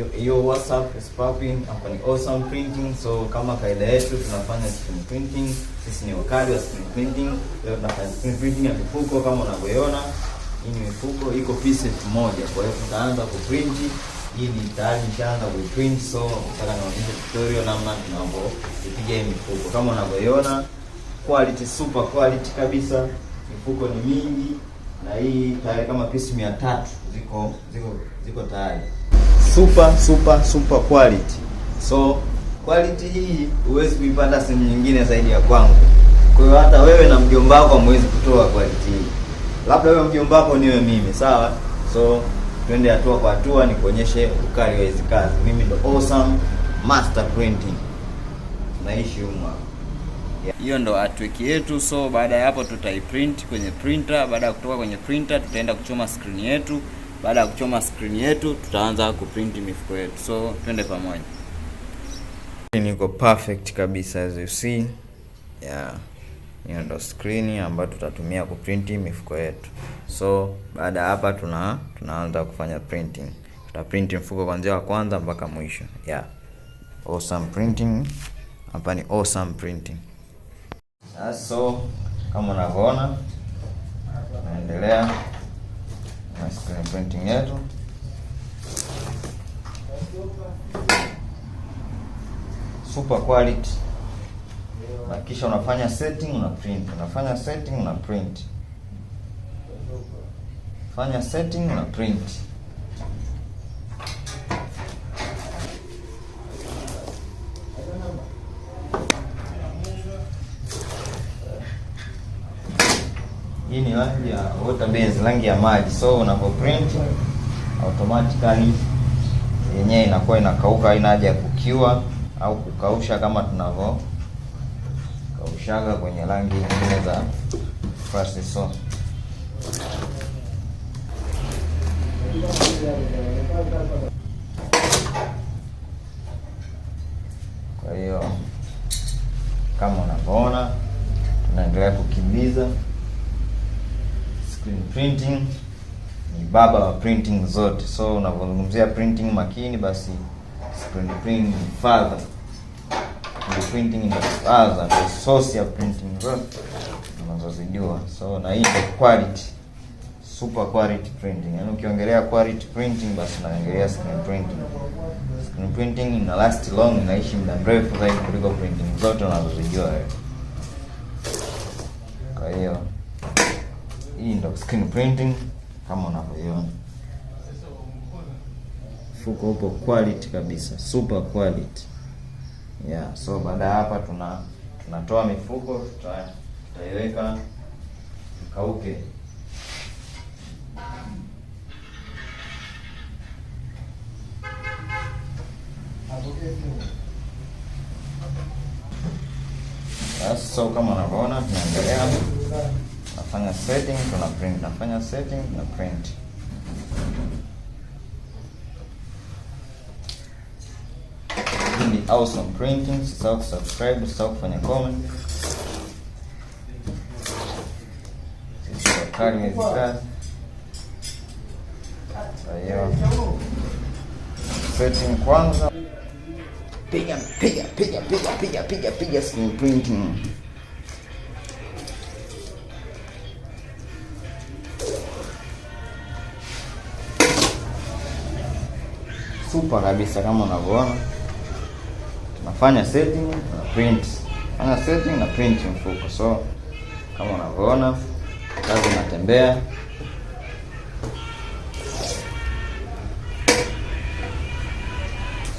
Yo, what's up, is popping. Hapa ni Awesome Printing. So kama kaida yetu tunafanya screen printing. Sisi ni wakali wa screen printing. Leo tunafanya screen printing ya mifuko kama unavyoiona. Hii ni mifuko iko piece moja. Kwa hiyo tutaanza kuprint. Hii ni tayari nishaanza kuprint, so nataka nionyeshe tutorial namna tunavyopiga hii mifuko. Kama unavyoiona, quality super quality kabisa. Mifuko ni mingi na hii tayari kama piece 300 ziko tayari. Super quality. So quality hii huwezi kuipata sehemu nyingine zaidi ya kwangu. Kwa hiyo hata wewe na mjomba wako hamwezi kutoa quality hii. Labda wewe mjomba wako niwe mimi, sawa? So twende hatua kwa hatua nikuonyeshe ukali wa hizo kazi. Mimi ndo Awesome Master Printing. Naishi huko. Hiyo ndo artwork yetu. So baada ya hapo tutaiprint kwenye printer. Baada ya kutoka kwenye printer tutaenda kuchoma screen yetu. Baada ya kuchoma screen yetu tutaanza kuprint mifuko yetu. So twende pamoja. Niko perfect kabisa as you see. Yeah. Hiyo ndo screen ambayo tutatumia kuprint mifuko yetu. So baada hapa tunaanza kufanya printing. Tutaprint mfuko kuanzia wa kwanza mpaka mwisho. Yeah. Awesome Printing. Hapa ni Awesome Printing. So kama unavyoona naendelea na screen printing yetu. Super quality. Na kisha unafanya setting, una print. Unafanya setting, una print. Fanya setting, una print. Hii ni rangi ya water base, rangi ya maji. So unapo print automatically yenyewe inakuwa inakauka, haina haja ya kukiwa au kukausha kama tunavyo kaushaga kwenye rangi nyingine za plastic. So kwa hiyo kama unavyoona tunaendelea kukimbiza. Screen printing ni baba wa printing zote. So unapozungumzia printing makini, basi screen printing ni father. Screen printing ni father, the source ya printing zote unazozijua. So na hii ni quality, super quality printing. Yaani ukiongelea quality printing basi unaongelea screen printing. Screen printing ina last long, inaishi muda mrefu zaidi kuliko printing zote unazozijua wewe. Kwa hiyo hii ndo screen printing kama unavyoiona. Fuko upo quality kabisa, super quality. Yeah, so baada ya hapa tunatoa mifuko, tutaiweka ikauke. Yes, so kama unavyoona tunaendelea. Nafanya setting, tuna print. Nafanya setting, na print. Hii ni Awesome Printing. Usisahau kusubscribe, usisahau kufanya comment. Sisi wakali wa hizi kazi. Kwa hiyo setting kwanza. Piga screen printing. Super kabisa kama unavyoona. Tunafanya setting na print. Fanya setting na print mfuko. So kama unavyoona kazi inatembea.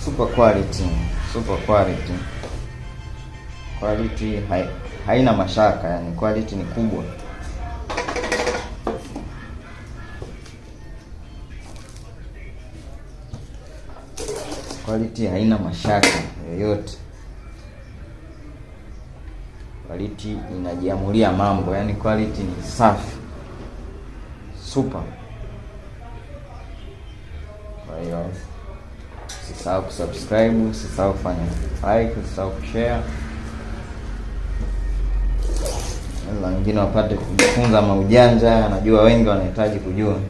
Super quality. Quality haina mashaka, yani quality ni kubwa. Quality haina mashaka yoyote. Quality inajiamulia mambo, yani quality ni safi. Super. Kwa hiyo usisahau kusubscribe, usisahau kufanya like, usisahau kushare. Na wengine wapate kujifunza maujanja, najua wengi wanahitaji kujua.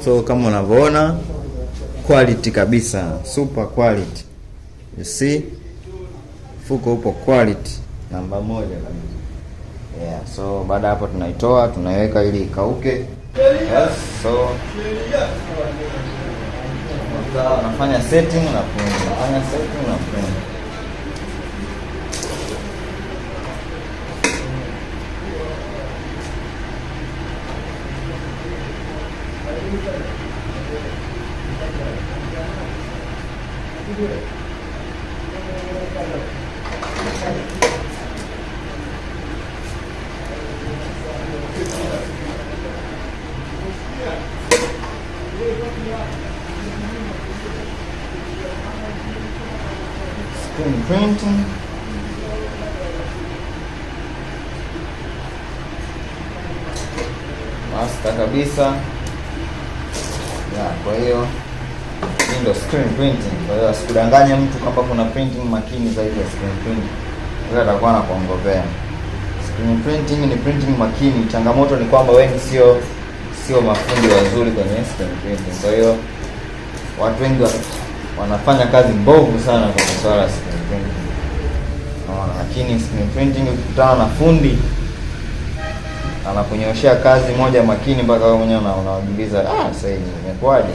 So kama unavyoona, quality kabisa, super quality. You see, mfuko upo quality namba 1 kabisa. Yeah, so baada hapo tunaitoa, tunaiweka ili ikauke. Yes, so unafanya setting na print, unafanya setting na print. Screen printing. Master kabisa. Yeah, kwa hiyo hii ndio screen printing. Kwa hiyo asikudanganye mtu kwamba kuna printing makini zaidi ya screen printing. Wewe atakuwa anakuongopea. Screen printing ni printing makini. Changamoto ni kwamba wengi sio mafundi wazuri kwenye screen printing. Kwa hiyo watu wengi wanafanya kazi mbovu sana kwa swala la screen printing. Lakini screen printing ukikutana na fundi anakunyoshia kazi moja makini mpaka wewe mwenyewe unajiuliza sasa hivi imekwaje.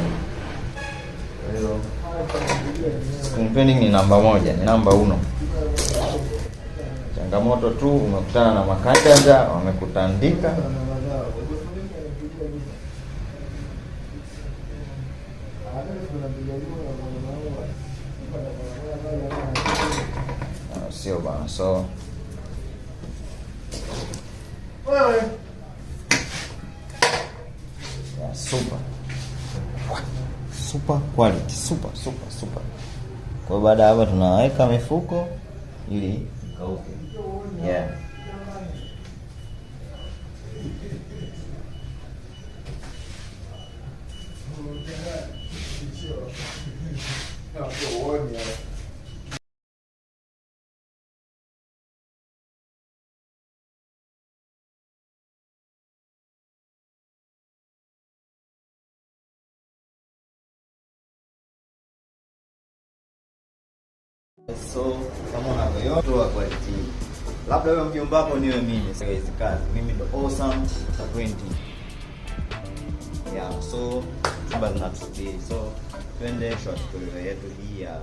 Kwa hiyo screen printing ni namba 1, ni namba 1. Changamoto tu umekutana na makanja wamekutandika. Sio bana, so yeah, super quality, super. Kwa baada hapa tunaweka mifuko ili ikauke. Yeah. So kama unavyoona quality, labda wewe mjomba wako niwe mimi, siwezi kazi. Mimi ndo Awesome Printing. Yeah, so tuba na today. So twende short tutorial yetu hii ya